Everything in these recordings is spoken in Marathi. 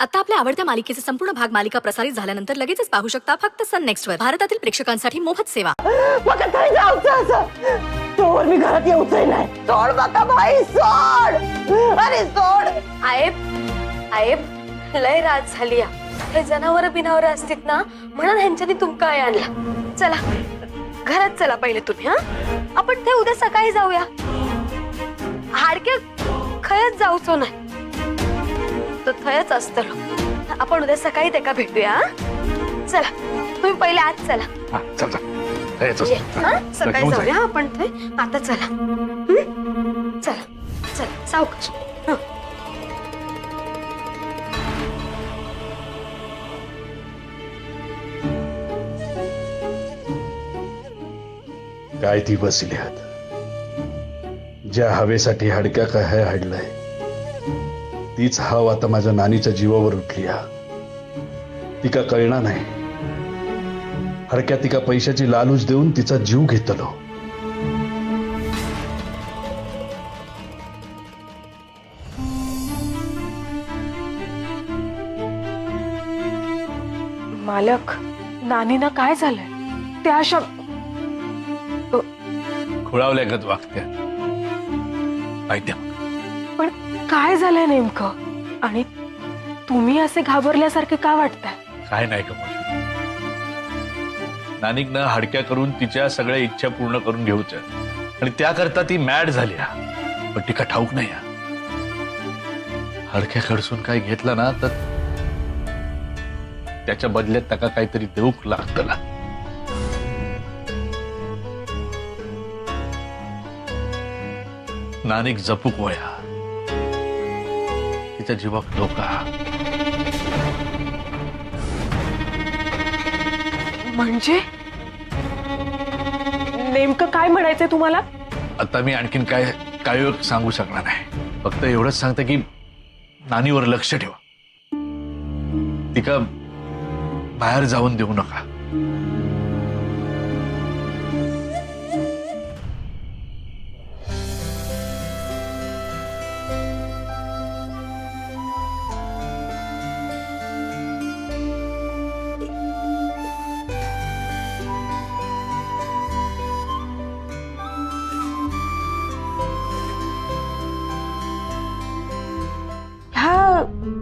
आता आपल्या आवडत्या मालिकेचे संपूर्ण भाग मालिका प्रसारित झाल्यानंतर लगेचच पाहू शकता फक्त सन नेक्स्ट वर. भारतातील प्रेक्षकांसाठी मोफत सेवा. मग काय जाऊचं असं तोवर मी घरात येऊचंही नाही. सोड बाका बाई सोड. अरे सोड. आयब लय रात झाली. हे जनावर बिनावर असतील ना म्हणून ह्यांच्यानी तुमका काय आणला. चला घरात चला पहिले तुम्ही. हा आपण ते उद्या सकाळी जाऊया. हाडके खयच जाऊचो नाही तो थयच असतलो. आपण उद्या सकाळी त्याला भेटूया. चला तुम्ही पहिले आज चला. सकाळी जाऊया आपण ते. आता चला चला चला सावकाश. काय ती बसल्यात ज्या हवेसाठी हाडक्या काय हाडलाय तीच हव आता माझ्या नानीच्या जीवावर उठली. तिका कळणार नाही. हडक्या तिका पैशाची लालूच देऊन तिचा जीव घेतलो. मालक नानीना काय झालंय. त्या अशा खुळावल्यागत वागत्या. माहिती पण काय झालंय नेमकं आणि तुम्ही असे घाबरल्यासारखे का वाटताय. काय नाही कमल. नानिकनं हाडक्या करून तिच्या सगळ्या इच्छा पूर्ण करून घेऊच्या आणि त्याकरता ती मॅड झाली. पण तिका ठाऊक नाही. हाडक्याकडसून काय घेतलं ना तर त्याच्या बदल्यात त्याला काहीतरी देऊक लागतला. नानिक जपूक वया. तिच्या जीवाक धोका. म्हणजे नेमकं काय म्हणायचंय तुम्हाला. आता मी आणखीन काय सांगू शकणार नाही. फक्त एवढंच सांगतं की नानीवर लक्ष ठेवा. तिका बाहेर जाऊन देऊ नका.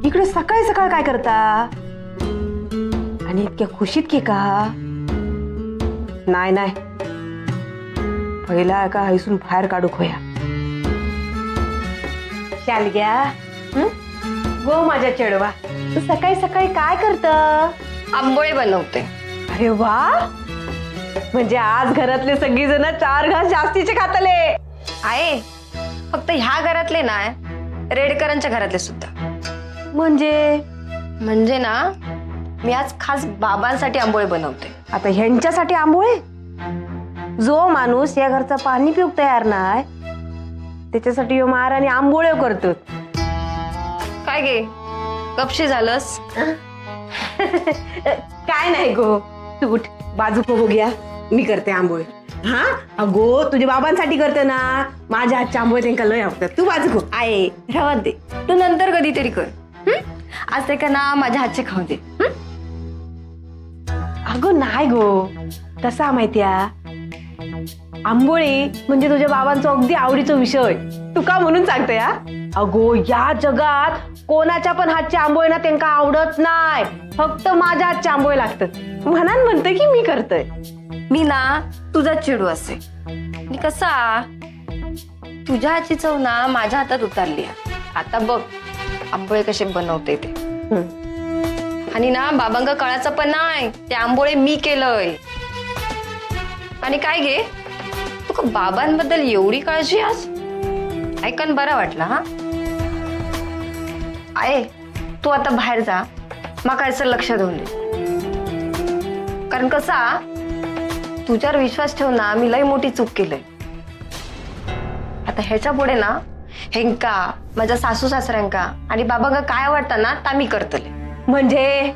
इकडे सकाळी सकाळ काय करता आणि इतक्या खुशीत की का. नाही नाही पहिला एका हैसून बाहेर काढू खोया. चाल घ्या गो माझ्या चेडवा. तू सकाळी सकाळी काय करत. आंबोळे बनवते. अरे वा. म्हणजे आज घरातले सगळी जण 4 घास जास्तीचे खातले. आहे फक्त ह्या घरातले नाही रेडकरांच्या घरातले सुद्धा. म्हणजे ना मी आज खास बाबांसाठी आंबोळे बनवते. आता ह्यांच्यासाठी आंबोळे. जो माणूस या घरचा पाणी पिऊक तयार नाही त्याच्यासाठी यो महाराणी आंबोळे करतो. काय गे गपशी झालंस. काय नाही गो. तू उठ बाजू हो घ्या. मी करते आंबोळे. हा अगो तुझ्या बाबांसाठी करते ना. माझ्या हातच्या आंबोळे त्यांना लय आवडतात. तू बाजू हो. आहे रवा दे. तू नंतर कधीतरी कर. आज ते का ना माझ्या हातचे खाऊ दे. अगो नाही गो. कसा माहितीया आंबोळी म्हणजे तुझ्या बाबांचा अगदी आवडीचा विषय. तू का म्हणून सांगते या. अगो या जगात कोणाच्या पण हातचे आंबोळे ना त्यांना आवडत नाही. फक्त माझ्या हातचे आंबोळे लागतात म्हणून म्हणते की मी करतोय. मी ना तुझा चिडू असे आणि कसा तुझ्या हातची चव ना माझ्या हातात उतरली. आता बघ आंबोळे कसे बनवते ते. आणि ना बाबांगा कळाचं पण नाही ते आंबोळे मी केलंय. आणि काय घे तू बाबांबद्दल एवढी काळजी आज ऐकून बरा वाटला. हा आहे तू आता बाहेर जा. मग कायचं लक्ष देऊन दे. कारण कसा तुझ्यावर विश्वास ठेव ना मी लई मोठी चूक केलंय. आता ह्याच्या पुढे ना हेंका माझ्या सासू सासऱ्यांका आणि बाबांका काय आवडतं ना ता मी करतले. म्हणजे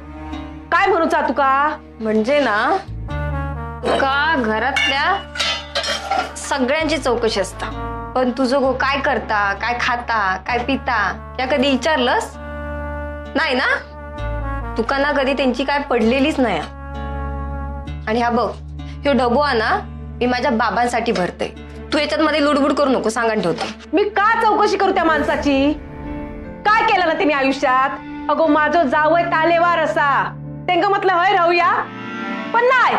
काय म्हणूचा तुका. म्हणजे ना का घरातल्या सगळ्यांची चौकशी असता पण तुझं गो काय करता काय खाता काय पिता या कधी विचारलंस नाही ना. तुका ना कधी त्यांची काय पडलेलीच नाही. आणि हा बघ, ह्यो डबो आहे ना, मी माझ्या बाबांसाठी भरते. तू याच्यात मध्ये लुडबुड करू नको, सांगून ठेवते. मी का चौकशी करू त्या माणसाची? काय केलं ना तिने आयुष्यात? अगो माझं जावय तालेवार असा, तेंका म्हटलं हय राहूया, पण नाही,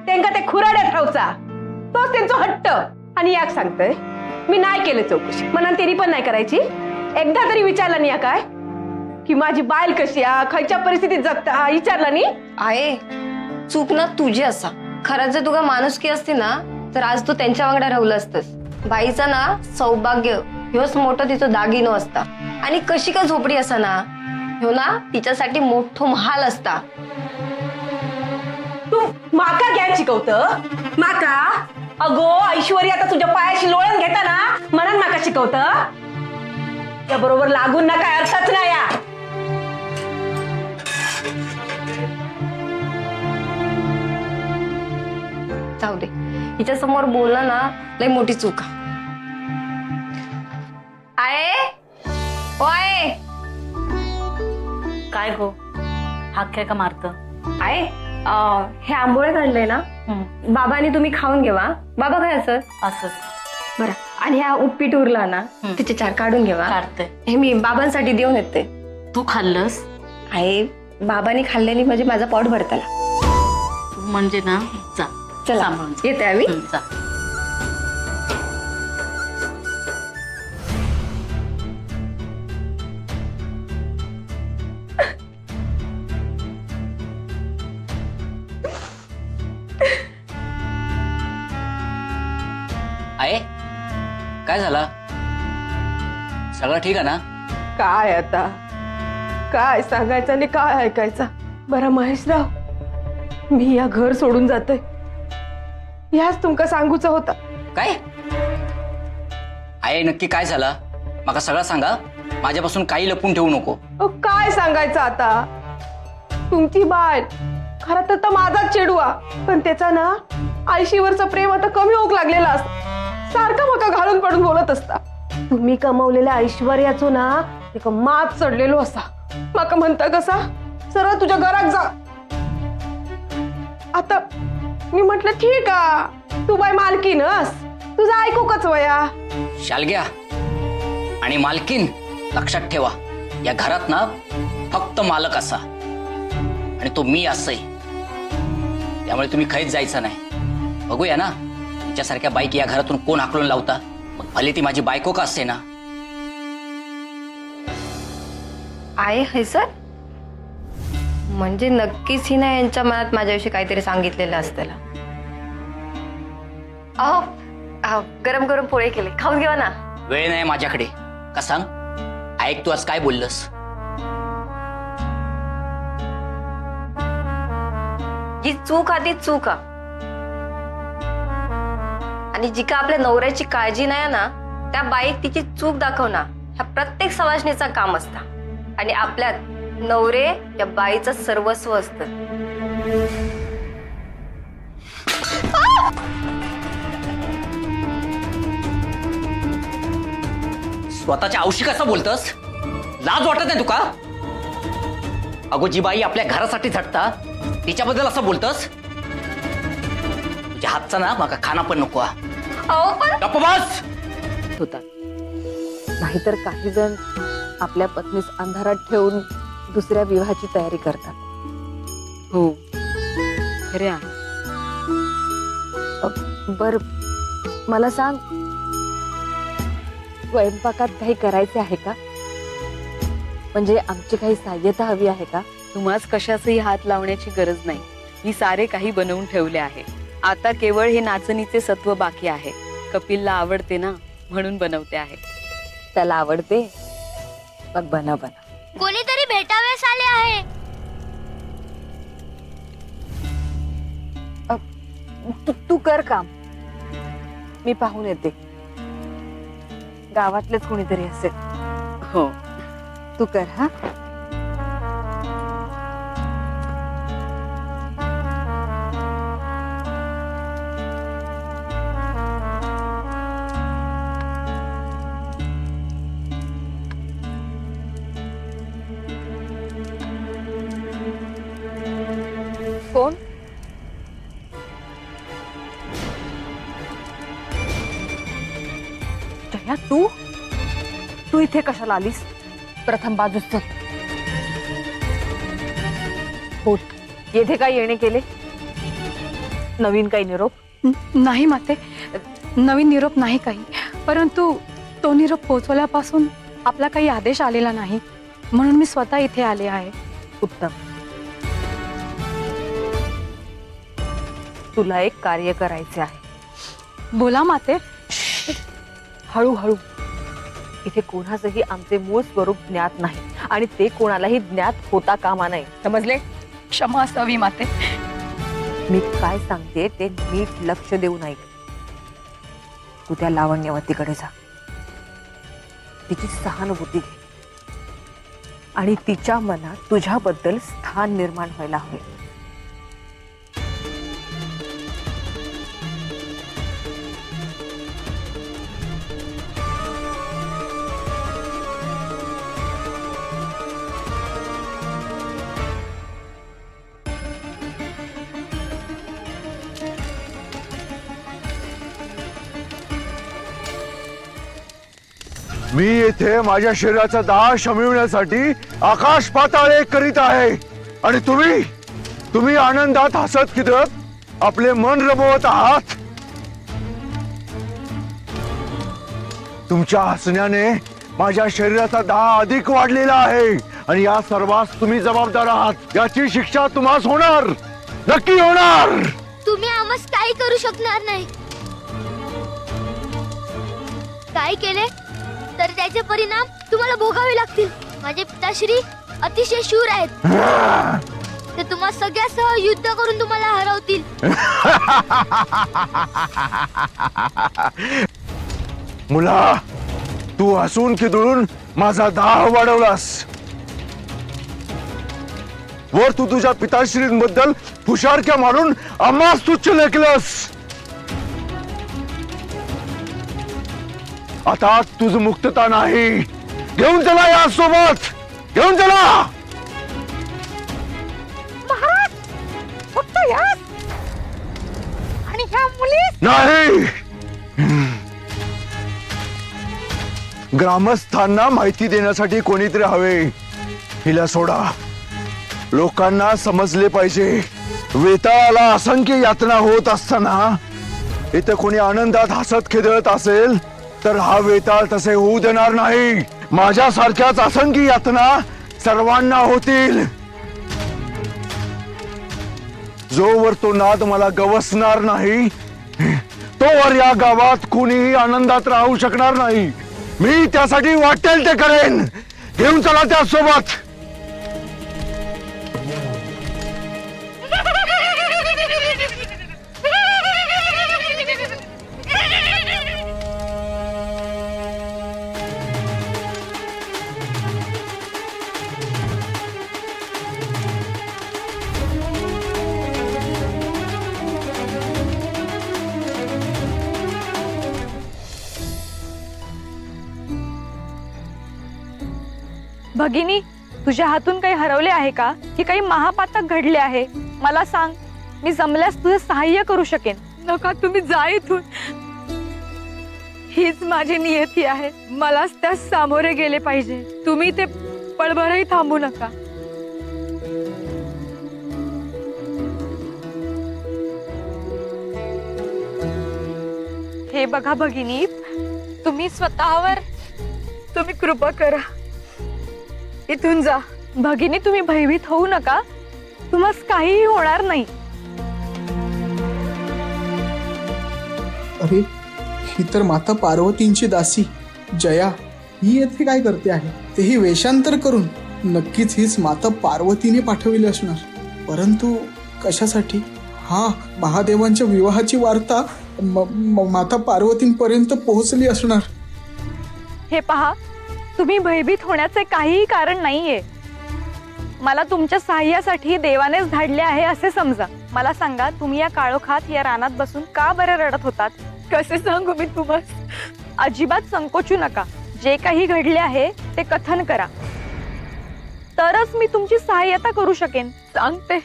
तेंका ते खुराड्यात राहूचा, तोच त्यांचा हट्ट. आणि याक सांगतोय, मी नाही केलं चौकशी, म्हणून त्यांनी पण नाही करायची. एकदा तरी विचारला नाही काय की माझी बायल कशी आ, खायच्या परिस्थितीत जगता, विचारला नाही? आहे चूक ना तुझी असा. खरंच जर तुका माणुसकी असती ना, तर आज तू त्यांच्या वांगडा राहुलं असतस. बाईचं ना सौभाग्य ह्योच मोठं तिचं दागिनो असता. आणि कशी का झोपडी असा ना, ह्यो ना तिच्यासाठी मोठो महाल असता. तू माका घ्या शिकवत माका? अगो ऐश्वर्या आता तुझ्या पायाशी लोळण घेता ना, म्हणून माका शिकवत. त्या बरोबर लागून ना काय अर्थच नाही या. जाऊ दे, हिच्या समोर बोलणं ना लय मोठी चूक आहे. ओय काय गो हाक काय का मारत? आहे, हे आंबोळे काढले ना, बाबांनी तुम्ही खाऊन घेवा. बाबा काय असं असं बरं. आणि ह्या उपीट उरला ना, तिचे 4 काढून घेवा. काढते. हे मी बाबांसाठी देऊन येते. तू खाल्लंस आहे, बाबांनी खाल्ल्याने म्हणजे माझा पोट भरताला. म्हणजे ना, जा चला सांभाळून जा. येते आम्ही. जा. आहे काय झाला? सगळं ठीक आहे ना? काय आता काय सांगायचं आणि काय ऐकायचं? बरं महेशराव, मी या घर सोडून जातोय, याच तुमका सांगूच होता. काय आहे नक्की काय झालं? मला सगळं सांगा, माझ्यापासून काही लपून ठेवू नको. काय सांगायचं आता? तुमची बाय खरं तर माझाच चेडूआ, पण त्याचा ना आयशीवरचं प्रेम आता कमी होऊ लागलेला असत. सारखा मका घालून पडून बोलत असता. तुम्ही कमवलेल्या ऐश्वर्याचो ना एक मात चढलेलो असा. माका म्हणता कसा सरळ तुझ्या घरात जा. आता मी म्हटलं ठीक आ, तू बाय मालकीनस, तुझं ऐकू कच वया. शालग्या आणि मालकीन लक्षात ठेवा, या घरात ना फक्त मालक असा आणि तो मी असय. त्यामुळे तुम्ही खैच जायचं नाही. बघूया ना, तुमच्यासारख्या बाईक या घरातून कोण हाकलून लावता, मग भले ती माझी बायको का असते ना. आहे हे सर, म्हणजे नक्कीच हिना यांच्या मनात माझ्याविषयी काहीतरी सांगितलेलं असतं. अहो अहो, गरम गरम पोळे केले, खाऊन घेवा ना. वेळ नाही माझ्याकडे. का सांग, ऐक तू आज काय बोललंस? जी चूक आधी चूक आणि जी का आपल्या नवऱ्याची काळजी नाही ना, त्या बाईक तिची चूक दाखवणं ह्या प्रत्येक सवासणीचं काम असतं. आणि आपल्यात नवरे या बाईचं सर्वस्व असतं. स्वतःच्या औशी कसं बोलतस? लाज वाटत नाही तुका? अगो जी बाई आपल्या घरासाठी झटता तिच्याबद्दल असं बोलतस? तुझ्या हातचा ना माका खाना पण नको. अहो पण गप्प बस. होतात. नाहीतर काही जण आपल्या पत्नीस अंधारात ठेवून दुसऱ्या विवाहाची तयारी करतात. हो खरे आहे. बर मला सांग, स्वयंपाकात काही करायचे आहे का? म्हणजे आमची काही सहाय्यता हवी आहे का? तुम्हास कशाचही हात लावण्याची गरज नाही. मी सारे काही बनवून ठेवले आहे. आता केवळ हे नाचणीचे सत्व बाकी आहे. कपिलला आवडते ना, म्हणून बनवते आहे. त्याला आवडते, मग बना बना. कोणीतरी भेटावेस आले आहे. तू कर काम, मी पाहून येते. गावातलेच कोणीतरी असेल. हो तू कर. हा कोण? जया, तू इथे कशाला आलीस? प्रथम बाजूच चल. बोल, येथे काय येणे केले? नवीन काही निरोप? नाही माते, नवीन निरोप नाही काही, परंतु तो निरोप पोहोचवल्यापासून आपला काही आदेश आलेला नाही, म्हणून मी स्वतः इथे आले आहे. उत्तम. तुला एक कार्य करायचे आहे. बोला माते. हळूहळू. इथे कोणाचंही आमचे मूळ स्वरूप ज्ञात नाही आणि ते कोणालाही ज्ञात होता कामा नये. समजले? क्षमा असावी माते. मी काय सांगते ते नीट लक्ष देऊन ऐक. तू त्या लावण्यवतीकडे जा, तिची सहानुभूती घे आणि तिच्या मनात तुझ्याबद्दल स्थान निर्माण व्हायला हवे. मी येथे माझ्या शरीराचा दाह शमविण्यासाठी आकाश पाताळ एक करीत आहे आणि तुम्ही आनंदात हसत खिदत आपले मन रमवत आहात. तुमच्या हसण्याने माझ्या शरीराचा दाह अधिक वाढलेला आहे आणि या सर्वांस तुम्ही जबाबदार आहात. याची शिक्षा तुम्हास होणार, नक्की होणार. तुम्ही आम्हास काही करू शकणार नाही. काय केले तर त्याचे परिणाम तुम्हाला भोगावे लागतील. माझे पिताश्री अतिशय शूर आहेत. ते तुम्हा सगळ्यासह युद्ध करून तुम्हाला हरवतील. मुला, तू हसून खिदळून माझा दाह वाढवलास. वर तू तुझ्या पिताश्रींबद्दल फुशारक्या मारून आम्हास तुच्छ लेखलस. आता तुझ मुक्तता नाही. घेऊन चला या सोबत, घेऊन चला. आणि ह्या मुली नाही. ग्रामस्थांना माहिती देण्यासाठी कोणीतरी हवे. हिला सोडा. लोकांना समजले पाहिजे. वेताळाला असंख्य यातना होत असताना इथे कोणी आनंदात हसत खेदळत असेल तर हा वेताळ तसे होऊ देणार नाही. माझ्यासारख्याच असंख्य यातना सर्वांना होतील. जोवर तो नाद मला गवसणार नाही तोवर या गावात कुणीही आनंदात राहू शकणार नाही. मी त्यासाठी वाटेल ते करेन. घेऊन चला त्यासोबत. भगिनी, तुझ्या हातून काही हरवले आहे का, की काही महापातक घडले आहे? मला सांग, मी जमल्यास तुझे सहाय्य करू शकेन. नका, तुम्ही जा इथून. हीच माझी नियती आहे. मलाच त्यास सामोरे गेले पाहिजे. तुम्ही ते पळभरही थांबू नका. हे बघा भगिनी, तुम्ही स्वतःवर तुम्ही कृपा करा. इथून जा. भगिनी, तुम्ही भयभीत होऊ नका. तुम्हास काहीही होणार नाही. अरे, ही तर माता पार्वतींची दासी जया. ही येथे काय करते आहे? तेही वेषांतर करून. नक्कीच हीच माता पार्वतीने पाठविली असणार. परंतु कशासाठी? हा, महादेवांच्या विवाहाची वार्ता माता पार्वतींपर्यंत पोहोचली असणार. हे पहा, तुम्ही भयभीत होण्याचे काहीही कारण नाहीये. मला तुमच्या सहाय्यासाठी देवानेच धाडले आहे असे समजा. मला सांगा, तुम्ही या काळोखात या रानात बसून का बरे रडत होतात? कसे सांगू मी तुम्हाला? अजिबात संकोचू नका. जे काही घडले आहे ते कथन करा, तरच मी तुमची सहाय्यता करू शकेन. सांगते.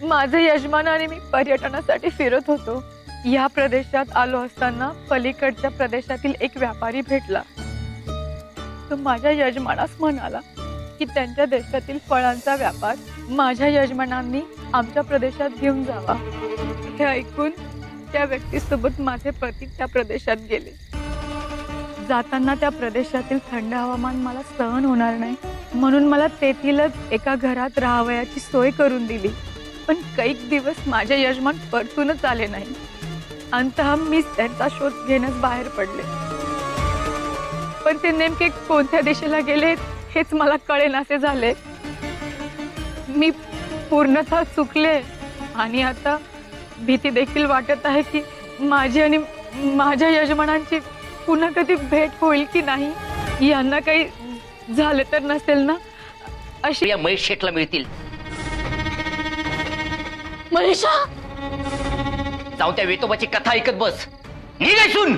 माझे यजमान आणि मी पर्यटनासाठी फिरत होतो. या प्रदेशात आलो असताना पलीकडच्या प्रदेशातील एक व्यापारी भेटला. तो माझ्या यजमानास म्हणाला की त्यांच्या देशातील फळांचा व्यापार माझ्या यजमानांनी आमच्या प्रदेशात घेऊन जावा. हे ऐकून त्या व्यक्तीसोबत माझे पती त्या प्रदेशात गेले. जाताना त्या प्रदेशातील थंड हवामान मला सहन होणार नाही म्हणून मला तेथीलच एका घरात राहावयाची सोय करून दिली. पण कैक दिवस माझे यजमान परतूनच आले नाही. अंततः मी त्यांचा शोध घेण्यास बाहेर पडले. पण ते नेमके कोणत्या दिशेला गेले हेच मला कळेनासे झाले. मी पूर्णतः चुकले आणि आता भीती देखील वाटत आहे की माझी आणि माझ्या यजमानांची पुन्हा कधी भेट होईल की नाही. यांना काही झाले तर नसेल ना अशी या महेश शेठला मिळतील. मनीषा जाऊ त्या वेतोबाची कथा ऐकत बस. निघायसून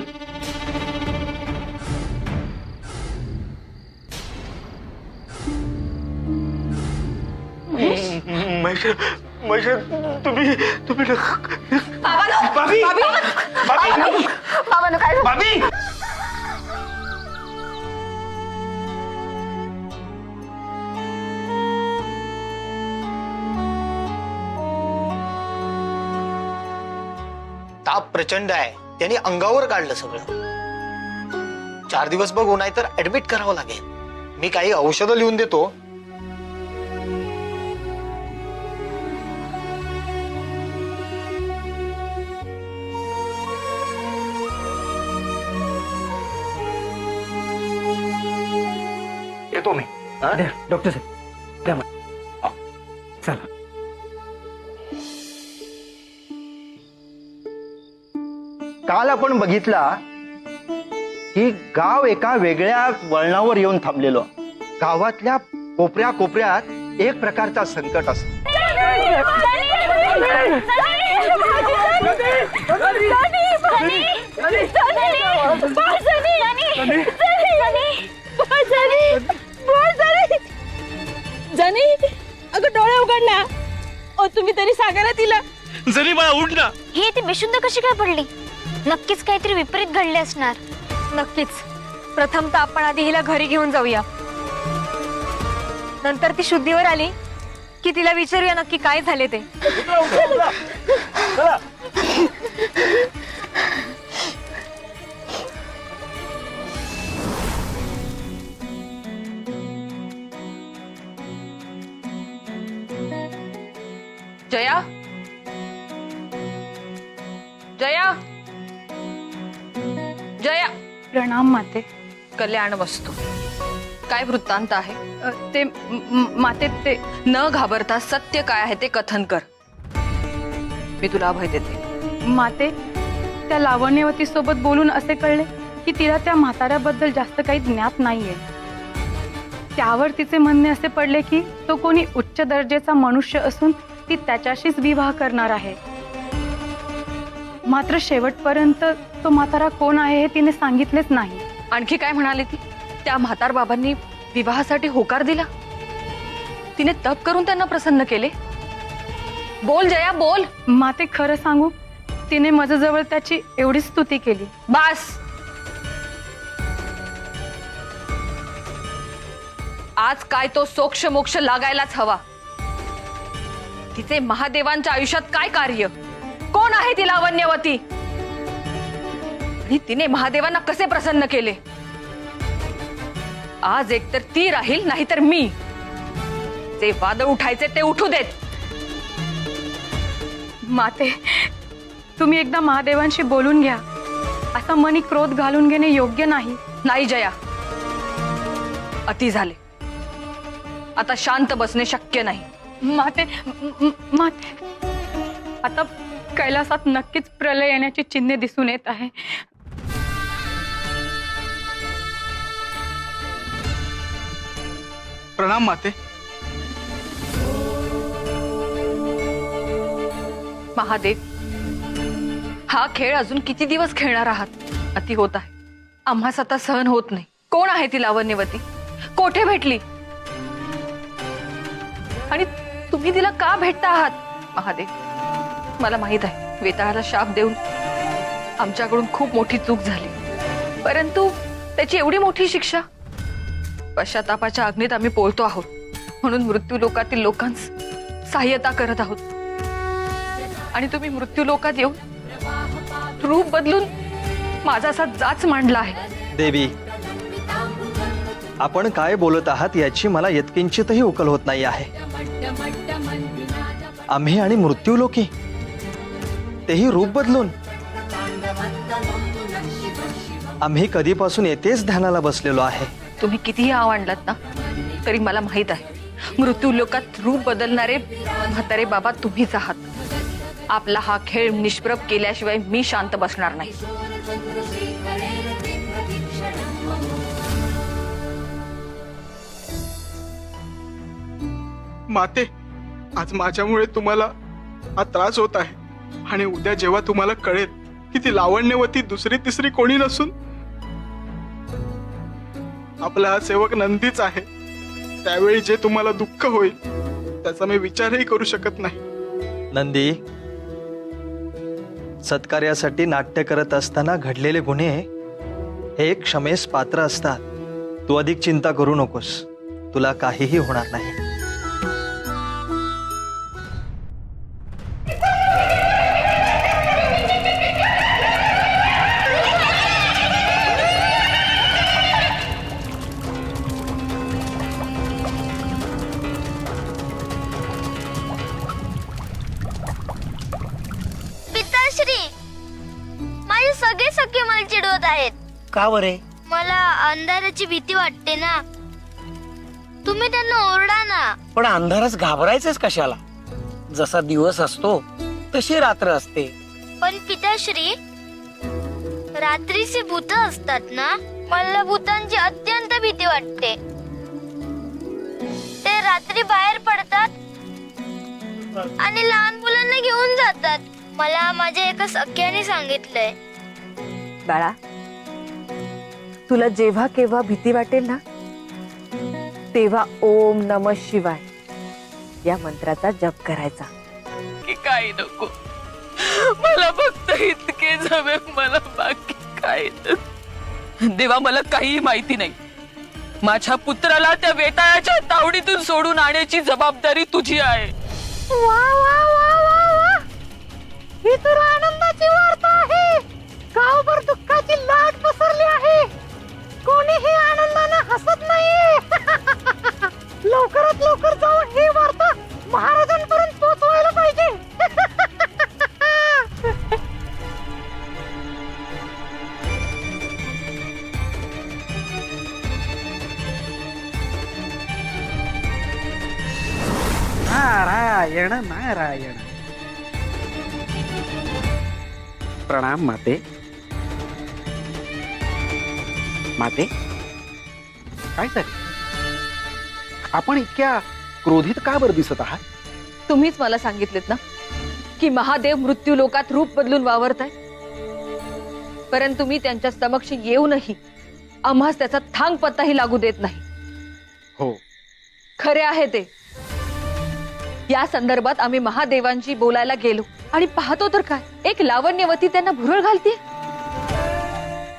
ताप प्रचंड आहे. त्यांनी अंगावर काढलं सगळं. 4 दिवस बघू नाही तर ऍडमिट करावं लागेल. मी काही औषधं लिहून देतो. येतो मी. डॉक्टर साहेब द्या मला. चला. काल आपण बघितला की गाव एका वेगळ्या वळणावर येऊन थांबलेलो. गावातल्या कोपऱ्या कोपऱ्यात एक प्रकारचा संकट असतो. जनी अगं डोळे उघडला. ओ तुम्ही तरी सांगा ना तिला. जरी मला उठ ना. ही ती बेशुद्ध कशी काय पडली? नक्कीच काहीतरी विपरीत घडले असणार. नक्कीच. प्रथम तर आपण आधी हिला घरी घेऊन जाऊया. नंतर ती शुद्धीवर आली की तिला विचारूया नक्की काय झाले ते. जया जया जया. प्रणाम माते. कल्याण वस्तू. काय वृत्तांत आहे? ते माते ते न घाबरता सत्य काय आहे ते कथन कर. मी तुला अभय देते. माते त्या लावण्यवती सोबत बोलून असे कळले की तिला त्या म्हाताऱ्याबद्दल जास्त काही ज्ञात नाहीये. त्यावर तिचे म्हणणे असे पडले की तो कोणी उच्च दर्जाचा मनुष्य असून ती त्याच्याशीच विवाह करणार आहे. मात्र शेवटपर्यंत तो म्हातारा कोण आहे हे तिने सांगितलेच नाही. आणखी काय म्हणाली ती? त्या म्हातार बाबांनी विवाहासाठी होकार दिला. तिने तप करून त्यांना प्रसन्न केले. बोल जया बोल. माते खरं सांगू तिने माझ्याजवळ त्याची एवढी स्तुती केली. बास. आज काय तो सोक्ष मोक्ष लागायलाच हवा. तिचे महादेवांच्या आयुष्यात काय कार्य? कोण आहे ती लावण्यवती? आणि तिने महादेवांना कसे प्रसन्न केले? आज एकतर ती राहील नाहीतर मी. जे वादळ उठायचे ते उठू देत. माते तुम्ही एकदा महादेवांशी बोलून घ्या. असा मनी क्रोध घालून घेणे योग्य नाही. नाही जया, अति झाले. आता शांत बसणे शक्य नाही. माते माते आता कैलासात नक्कीच प्रलय येण्याची चिन्हे दिसून येत आहे. प्रणाम माते. महादेव, हा खेळ अजून किती दिवस खेळणार आहात? अति होत आहे. आम्हास आता सहन होत नाही. कोण आहे ती लावण्यवती? कोठे भेटली? आणि तुम्ही तिला का भेटता आहात? महादेव मला माहित आहे वेताळाला शाप देऊन आमच्याकडून खूप मोठी चूक झाली, परंतु त्याची एवढी मोठी शिक्षा पश्चातापाच्या अग्नीत आम्ही पोळतो आहोत, म्हणून मृत्यू लोकातील लोकांस सहाय्यता करत आहोत. आणि तुम्ही मृत्यू लोकात येऊन रूप बदलून माझा असा जाच मांडला आहे. देवी, आपण काय बोलत आहात याची मला यत्किंचितही उकल होत नाही आहे. आम्ही आणि मृत्यूलोकी, तेही रूप बदलून? आम्ही कधीपासून येतेच ध्यानाला बसलेलो आहे. तुम्ही कितीही आणलात ना तरी मला माहित आहे मृत्यू लोकात रूप बदलणारे म्हातारे बाबा तुम्हीच आहात. आपला हा खेळ निष्प्रभ केल्याशिवाय मी शांत बसणार नाही. माते, आज माझ्यामुळे तुम्हाला हा त्रास होत आहे, आणि उद्या जेव्हा तुम्हाला कळेल की ती लावण्यवती दुसरी तिसरी कोणी नसून आपला हा सेवक नंदीच आहे, त्यावेळी जे तुम्हाला दुःख होईल त्याचा मी विचारही करू शकत नाही. नंदी, सत्कार्यासाठी नाट्य करत असताना घडलेले गुन्हे हे क्षमेस पात्र असतात. तू अधिक चिंता करू नकोस, तुला काहीही होणार नाही. पिताश्री, माझे सगळे सगळे मला चिडवत आहेत. का बरे? मला अंधाराची भीती वाटते ना. तुम्ही त्यांना ओरडा ना. पण अंधारच घाबरायचंच कशाला? जसा दिवस असतो तशी रात्र असते. पण पिताश्री, रात्रीची भूत असतात ना, मला भूतांची अत्यंत भीती वाटते. ते रात्री बाहेर पडतात आणि लहान मुलांना घेऊन जातात. मला माझ्या एका सख्याने सांगितलंय. बाळा, तुला जेव्हा केव्हा भीती वाटेल ना, तेव्हा ओम नमः शिवाय या मंत्राचा जप करायचा. की काही नको, मला फक्त इतके जमे, मला बाकी काय देवा. मला काही माहिती नाही. माझ्या पुत्राला त्या वेताळाच्या तावडीतून सोडून आणण्याची जबाबदारी तुझी आहे. वा वा वा वा वा, ही तर आनंदाची वार्ता आहे. गावभर दुःखाची लाट पसरली आहे. कोणीही आनंदाने हसत नाहीये. लवकरात लवकर जाऊन ही वार्ता महाराजांपर्यंत पोहोचवायला पाहिजे. नारायण नारायण. प्रणाम माते. माते, काय झाले? आपण इतक्या क्रोधित का बरं दिसत आहात? तुम्हीच मला सांगितलेत ना की महादेव मृत्यू लोकात रूप बदलून वावरताय, परंतु मी त्यांच्या समक्ष येऊनही आम्हास त्याचा थांग पत्ताही लागू देत नाही. हो, खरे आहे ते. या संदर्भात आम्ही महादेवांशी बोलायला गेलो आणि पाहतो तर काय, एक लावण्यवती त्यांना भुरळ घालते.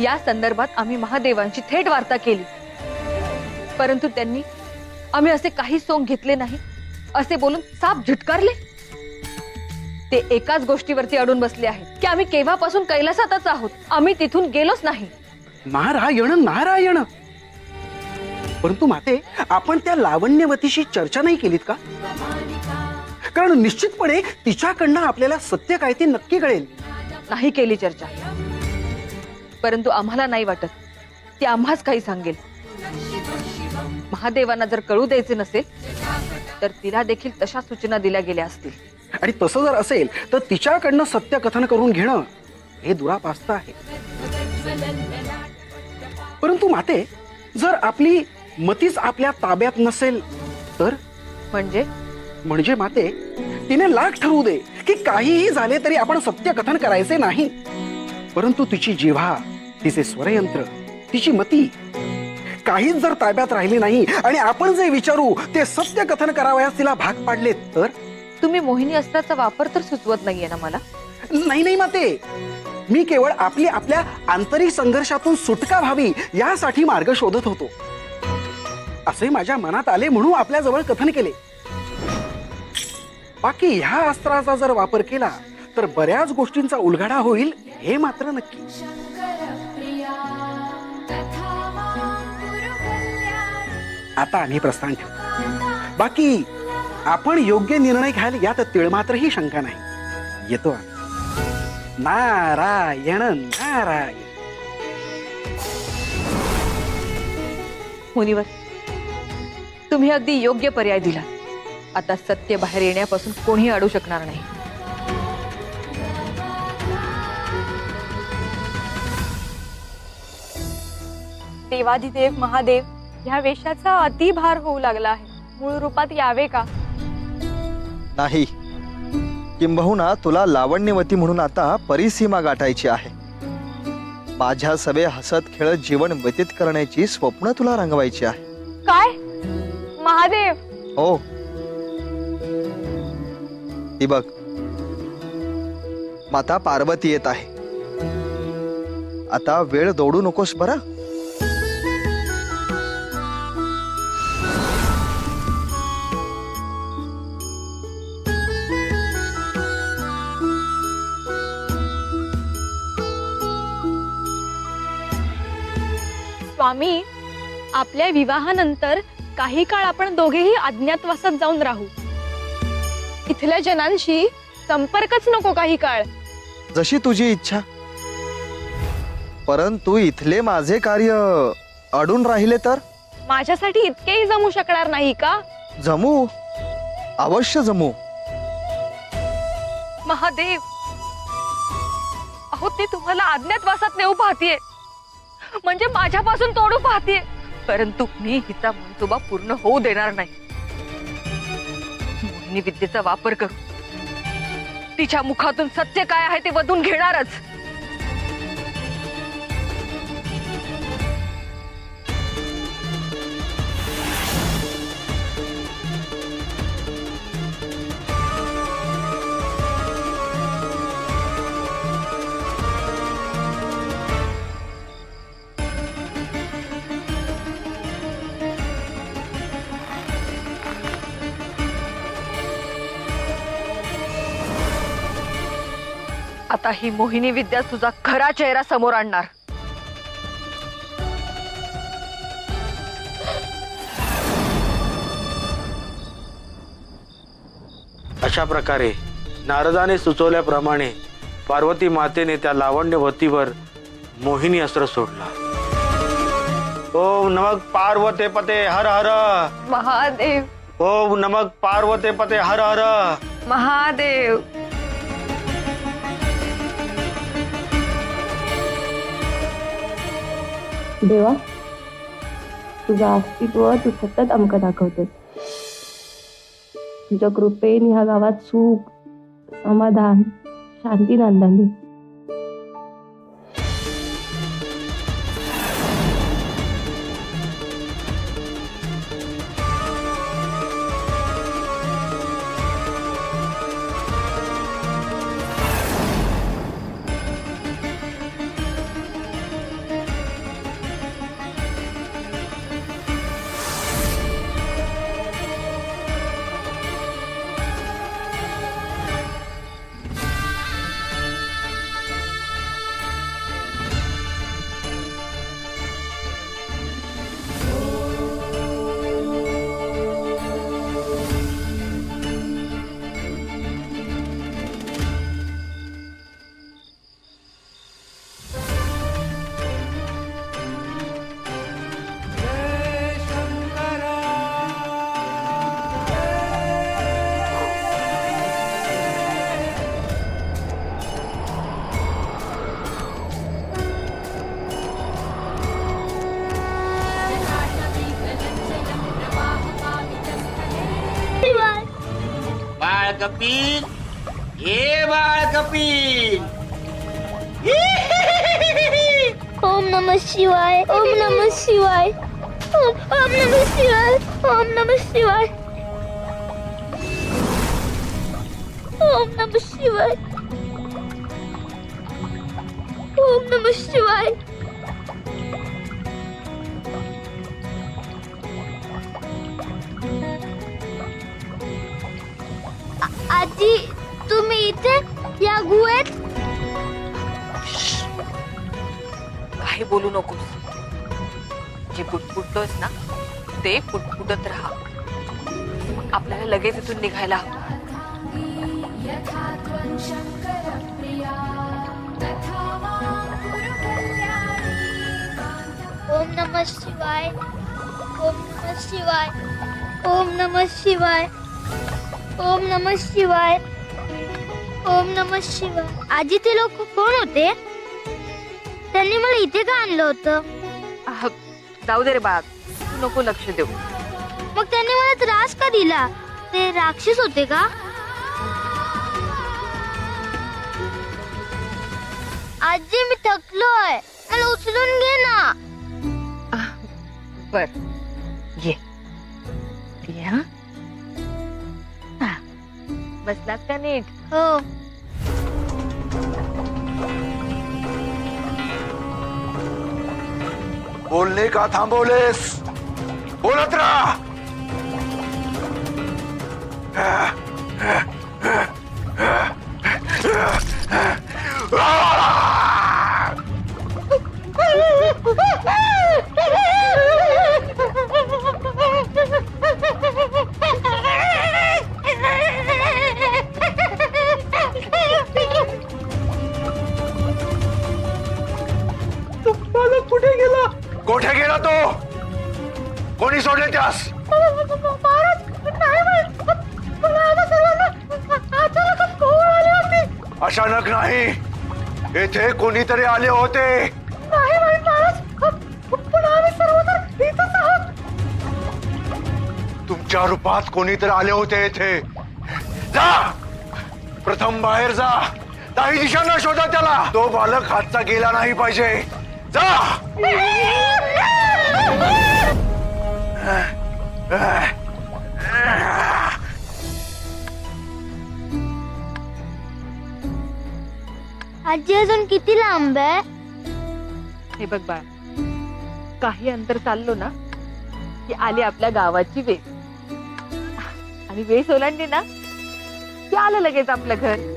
या संदर्भात आम्ही महादेवांची थेट वार्ता केली, परंतु त्यांनी आम्ही असे काही सोंग घेतले नाही असे बोलून साप झुटकारले. ते एकाच गोष्टीवरती अडून बसले आहेत की आम्ही केव्हापासून कैलासातच आहोत, आम्ही तिथून गेलोच नाही. नारायण नारायण. परंतु माते, आपण त्या लावण्यवतीशी चर्चा नाही केलीत का? कारण निश्चितपणे तिच्याकडनं आपल्याला सत्य काय ते नक्की कळेल. नाही केली चर्चा, परंतु आम्हाला नाही वाटत ती आम्हाच काही सांगेल. महादेवांना जर कळू द्यायचे नसेल तर तिला देखील तशा सूचना दिल्या गेल्या असतील. आणि तसं जर असेल तर तिच्याकडनं सत्य कथन करून घेणं हे दुरापास्त आहे. परंतु माते, जर आपली मतीच आपल्या ताब्यात नसेल तर? म्हणजे माते, तिने लाख ठरवू दे की काहीही झाले तरी आपण सत्य कथन करायचे नाही, परंतु तिची जिव्हा, तिचे स्वरयंत्र, तिची मती काहीच जर ताब्यात राहिली नाही आणि आपण जे विचारू ते सत्य कथन करावयास तिला भाग पाडले तर? तुम्ही मोहिनी अस्त्राचा वापर तर सुचवत नाहीये ना मला? नाही नाही माते, मी केवळ आपल्या आंतरिक संघर्षातून सुटका व्हावी यासाठी मार्ग शोधत होतो. असे माझ्या मनात आले म्हणून आपल्या जवळ कथन केले. बाकी ह्या अस्त्राचा जर वापर केला तर बऱ्याच गोष्टींचा उलगडा होईल हे मात्र नक्की. आता आम्ही प्रस्थान ठेवू. बाकी आपण योग्य निर्णय घ्याल यात तिळमात्रही शंका नाही. येतो आम्ही. नारायण नारायण. मुनिवर, तुम्ही अगदी योग्य पर्याय दिला. आता सत्य बाहेर येण्यापासून कोणी अडू शकणार नाही. देवाधिदेव महादेव, ह्या वेशाचा अतिभार होऊ लागला आहे. मूळ रूपात यावे का? नाही, किंबहुना तुला लावण्यवती म्हणून आता परिसीमा गाठायची आहे. माझ्या सवे हसत खेळत जीवन व्यतीत करण्याची स्वप्न तुला रंगवायची आहे. काय महादेव? हो, ती बघ, माता पार्वती येत आहे. आता वेळ दौडू नकोस बरं. स्वामी, आपल्या विवाहानंतर काही काळ आपण दोघेही अज्ञातवासात जाऊन राहू. इथल्या जनांशी संपर्कच नको काही काळ. जशी तुझी इच्छा. परंतु इथले माझे कार्य अडून राहिले तर? माझ्यासाठी इतकेही जमू शकणार नाही का? जमू, अवश्य जमू. महादेव, अहो ती तुम्हाला अज्ञातवासात नेऊ पाहतीये, म्हणजे माझ्यापासून तोडू पाहतीये. परंतु मी हिचा मनसुबा पूर्ण होऊ देणार नाही. मोहिनी विद्येचा वापर करू तिच्या मुखातून सत्य काय आहे ते वधून घेणारच. आता ही मोहिनी विद्या तुझा खरा चेहरा समोर आणणार. अशा प्रकारे नारदाने सुचवल्याप्रमाणे पार्वती मातेने त्या लावण्यवतीवर मोहिनी अस्त्र सोडला. ओम नमः पार्वते पते हर हर महादेव. ओम नमः पार्वते पते हर हर महादेव. देवा, तुझं अस्तित्व तू सतत आमका दाखवतोस. तुझ्या कृपेने ह्या गावात सुख, समाधान, शांती नांदान दे. कपिल, ए बाळ कपिल. ओम नमः शिवाय, ओम नमः शिवाय, ओम नमः शिवाय, ओम नमः शिवाय. ओम नमः शिवाय. ओम नमः शिवाय. आजी तुम्ही इथे या गुहेत? काही बोलू नकोस. जे पुटपुटतोस ना ते पुटपुटत राहा. आपल्याला लगेच इथून निघायला हवं. ओम नमः शिवाय. ओम नमः शिवाय. ओम नमः शिवाय. ओम नमः शिवाय. ओम नमः शिवाय. आजी ते लोक कोण होते? त्यांनी मला इथे का आणलं होतं? जाऊ दे रे बाळ, तू नको लक्ष देऊ. मग त्यांनी मला त्रास का दिला? ते राक्षस होते का? आजी मी थकलोय, मला उचलून घे ना. बर ये या. बसलात का नीट? हो. बोलणे का थांबवलेस? बोलत राहा. कुठे गेला? कोठे गेला तो? कोणी सोडले त्यास? अचानक नाही, येथे कोणीतरी आले होते. तुमच्या रूपात कोणीतरी आले होते येथे. जा प्रथम बाहेर जा. काही दिशांना शोधा त्याला. तो बालक हातचा गेला नाही पाहिजे. जा. आजी अजून किती लांब आहे? हे बघ बाळ, काही अंतर चाललो ना की आली आपल्या गावाची वेस. आणि वेस ओलांडली ना की आलं लगेच आपलं घर.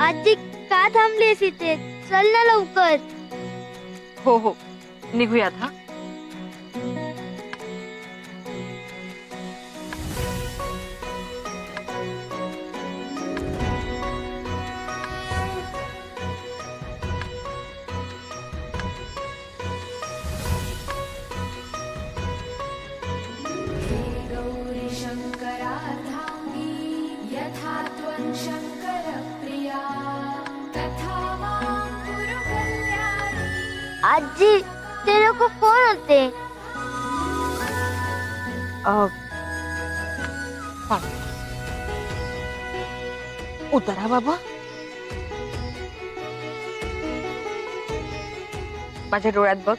आजी का थांबलीस इथे? चल ना लवकर. हो हो निघूयात. हा आजी ते लोक कोण होते? उतरा बाबा. माझ्या डोळ्यात बघ.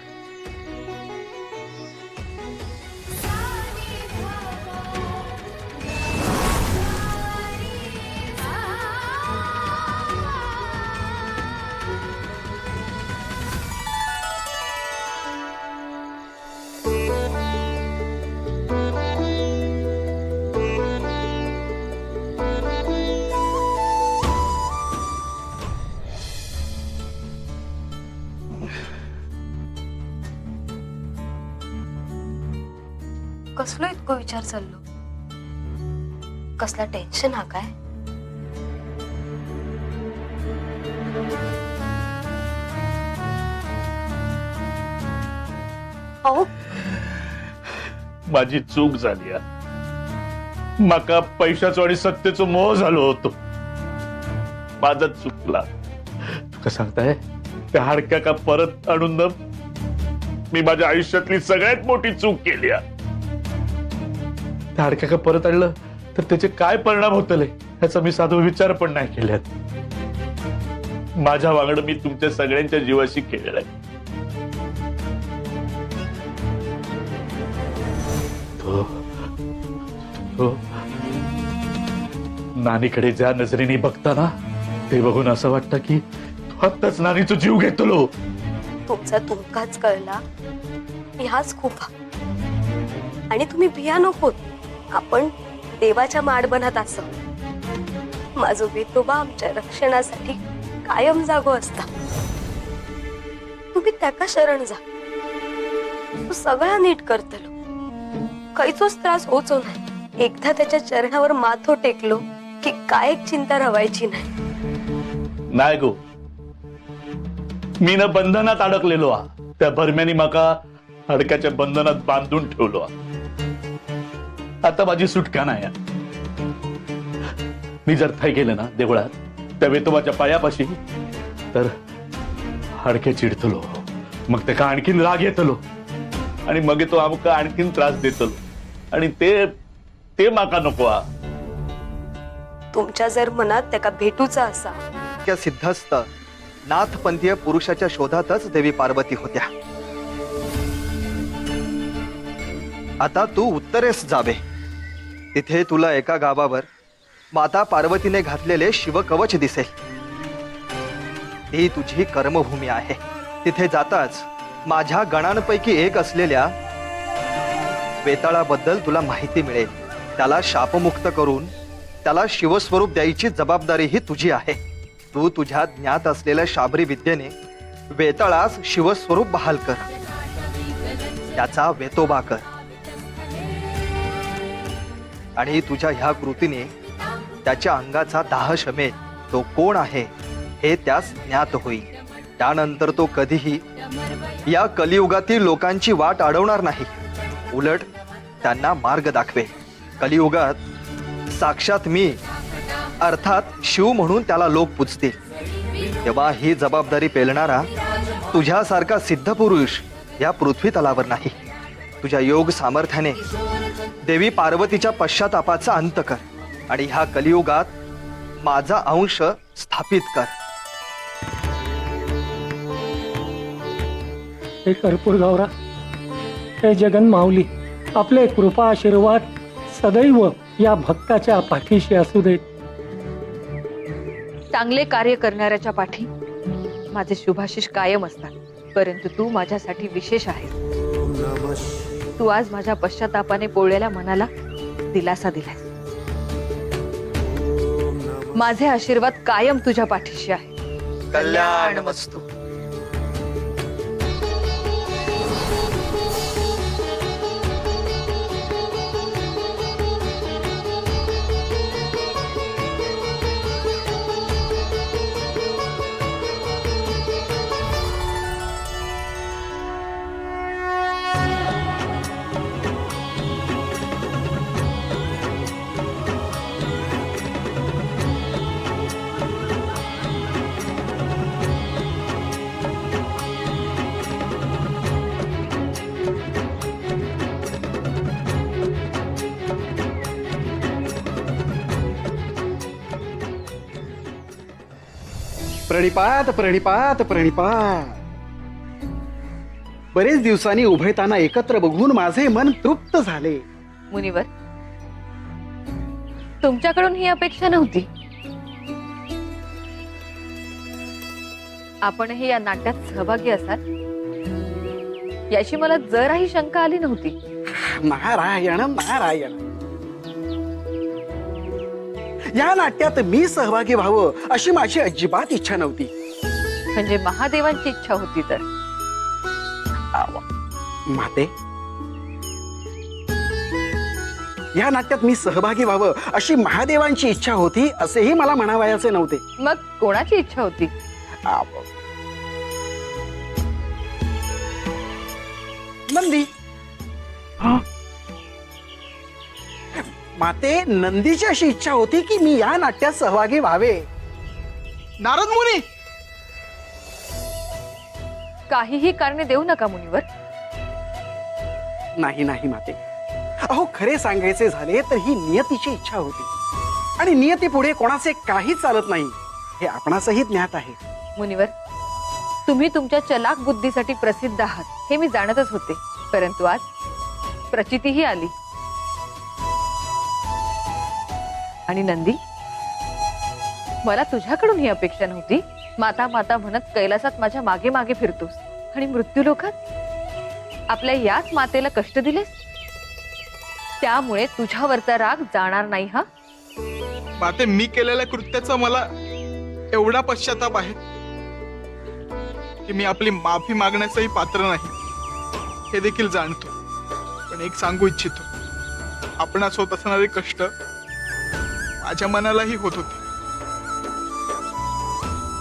कसलो इतको विचार चाललो? कसला टेन्शन हा काय? अहो माझी चूक झाली. माका पैशाचो आणि सत्तेचो मोह झालो होतो. माझा चुकला. तुका सांगताय त्या हाडक्या का परत आणून मी माझ्या आयुष्यातली सगळ्यात मोठी चूक केली. त्या हाडक्या परत आणलं तर त्याचे काय परिणाम होतले ह्याचा मी साधा विचार पण नाही केल्यात. माझ्या वांगड मी तुमच्या सगळ्यांच्या जीवाशी खेळलाय. तो नानीकडे ज्या नजरेने बघताना ते बघून असं वाटतं की तू आत्ताच नानीचा जीव घेतलो. तुमचा तुमकाच कळला ह्याच खूप आणि तुम्ही भिया नकोत. आपण देवाच्या माडबनात असं माझं विठोबा आमच्या रक्षणासाठी कायम जागो असता. तुम्ही त्याका शरण जा, तो सगळा नीट करतलो. काहीच त्रास होचो नाही. एकदा त्याच्या चरणावर माथो टेकलो की काय चिंता रवायची नाही. नाही गो, मी न बंधनात अडकलेलो आ. त्या भरम्यानी माका हाडक्याच्या बंधनात बांधून ठेवलो आ. आता माझी सुटका नाही. मी जर थाय गेले ना देवळात त्या वेतोबाच्या पायापाशी तर हाडके चिडतलो. मग त्याका आणखीन राग येतलो आणि मग तो आमका आणखीन त्रास देतलो आणि ते माका नको आ. तुमच्या जर मनात त्याका भेटूचा असा त्या सिद्धस्थ नाथपंथीय पुरुषाच्या शोधातच देवी पार्वती होत्या. आता तू उत्तरेस जावे. तिथे तुला एका गावावर माता पार्वतीने घातलेले शिवकवच दिसेल. ही तुझी कर्मभूमी आहे. तिथे जाताच माझ्या गणांपैकी एक असलेल्या वेताळाबद्दल तुला माहिती मिळेल. त्याला शापमुक्त करून त्याला शिवस्वरूप द्यायची जबाबदारी ही तुझी आहे. तू तुझ्या ज्ञात असलेल्या शाबरी विद्येने वेताळास शिवस्वरूप बहाल कर. त्याचा वेतोबा कर आणि तुझ्या ह्या कृतीने त्याच्या अंगाचा दाह शमेल. तो कोण आहे हे त्यास ज्ञात होईल. त्यानंतर तो कधीही या कलियुगातील लोकांची वाट अडवणार नाही, उलट त्यांना मार्ग दाखवेल. कलियुगात साक्षात मी अर्थात शिव म्हणून त्याला लोक पूजतील. तेव्हा ही जबाबदारी पेलणारा तुझ्यासारखा सिद्ध पुरुष या पृथ्वी तलावर नाही. तुझ्या योग सामर्थ्याने देवी पार्वतीच्या पश्चातापाचा अंत कर आणि ह्या कलियुगात माझा अंश स्थापित कर. हे कर्पूर गौरा, हे जगन माऊली, आपले कृपा आशीर्वाद सदैव या भक्ताच्या पाठीशी असू देत. चांगले कार्य करणाऱ्याच्या पाठी माझे शुभाशिष कायम असतात. परंतु तू माझ्यासाठी विशेष आहेस. तू आज माझ्या पश्चातापाने पोळलेल्या मनाला दिलासा दिलास. माझे आशीर्वाद कायम तुझ्या पाठीशी आहे. कल्याण वस्तू. प्रणिपात प्रणिपात प्रणिपात. बरेच दिवसांनी उभयताना एकत्र बघून माझे मन तृप्त झाले. मुनिवर, तुमच्याकडून ही अपेक्षा नव्हती. आपणही या नाट्यात सहभागी असाल याची मला जराही शंका आली नव्हती. नारायण नारायण. या नाट्यात मी सहभागी व्हावं अशी माझी अजिबात इच्छा नव्हती. म्हणजे महादेवांची इच्छा होती तर? माते, या नाट्यात मी सहभागी व्हावं अशी महादेवांची इच्छा होती असेही मला म्हणावयाचे नव्हते. मग कोणाची इच्छा होती? नंदी. माते, नंदीची अशी इच्छा होती की मी या नाट्यात सहभागी व्हावे. नारद मुनी. काहीही कारणे देऊ नका मुनिवर. नाही नाही माते, अहो खरे सांगायचे झाले तर ही नियतीची इच्छा होती आणि नियती पुढे कोणाचे काही चालत नाही हे आपणासही ज्ञात आहे. मुनिवर, तुम्ही तुमच्या चलाक बुद्धीसाठी प्रसिद्ध आहात हे मी जाणतच होते, परंतु आज प्रचितीही आली. आणि नंदी, मला तुझ्याकडून ही अपेक्षा नव्हती. माता माता म्हणत कैलासात माझ्या मागे मागे फिरतोस आणि मृत्यू लोकात आपल्या याच मातेला कष्ट दिलेस. त्यामुळे तुझ्यावरचा राग जाणार नाही. हा माते, मी केलेल्या कृत्याचा मला एवढा पश्चाताप आहे की मी आपली माफी मागण्याचंही पात्र नाही हे देखील जाणतो. पण एक सांगू इच्छितो, आपणास होत असणारे कष्ट माझ्या मनालाही होत होते.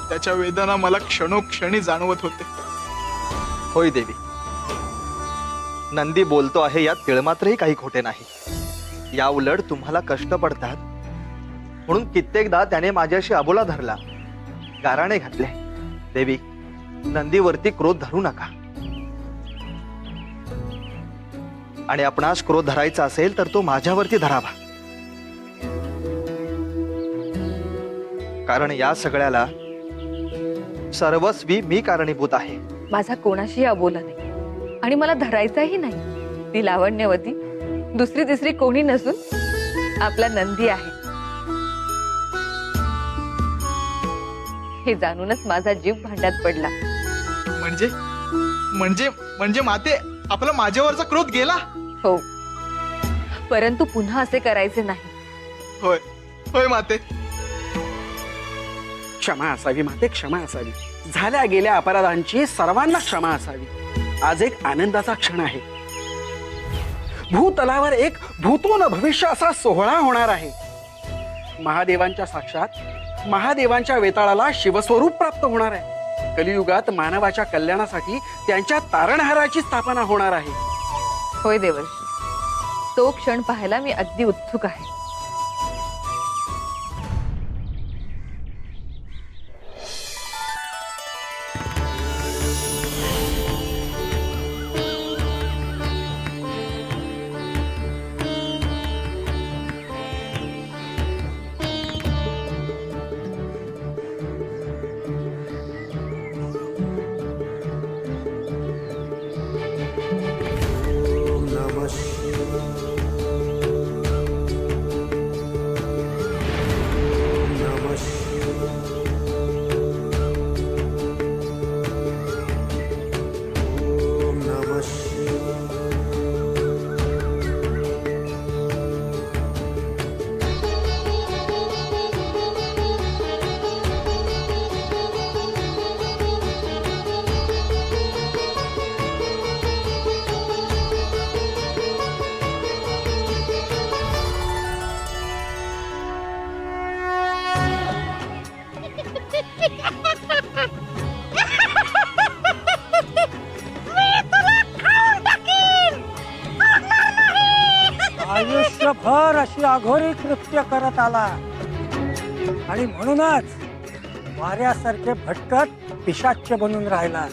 त्याच्या वेदना मला क्षणोक्षणी जाणवत होते. होय देवी, नंदी बोलतो आहे यात तिळमात्रही काही खोटे नाही. या उलट तुम्हाला कष्ट पडतात म्हणून कित्येकदा त्याने माझ्याशी अबोला धरला, गाराणे घातले. देवी, नंदीवरती क्रोध धरू नका. आणि आपणास क्रोध धरायचा असेल तर तो माझ्यावरती धरावा, कारण या सगळ्याला सर्वस्वी मी कारणीभूत आहे. माझा कोणाशीही अबोला नाही आणि मला धरायचाही नाही. ती लावण्यवती दुसरी तिसरी कोणी नसून आपला नंदी आहे हे जाणूनच माझा जीव भांड्यात पडला. म्हणजे म्हणजे म्हणजे माते, आपला माझ्यावरचा क्रोध गेला? हो, परंतु पुन्हा असे करायचे नाही. होय होय माते. क्षमा असावी माते, क्षमा असावी. झाल्या गेल्या अपराधांची सर्वांना क्षमा असावी. आज एक आनंदाचा क्षण आहे. भूतलावर एक भूतोन भविष्य असा सोहळा होणार आहे. महादेवांच्या साक्षात महादेवांच्या वेताळाला शिवस्वरूप प्राप्त होणार आहे. कलियुगात मानवाच्या कल्याणासाठी त्यांच्या तारणहाराची स्थापना होणार आहे. होय देवर्षी, तो क्षण पाहायला मी अगदी उत्सुक आहे. आयुष्यभर अशी अघोरी कृत्य करत आला आणि म्हणूनच वाऱ्यासारखे भटकत पिशाच्य बनून राहिला.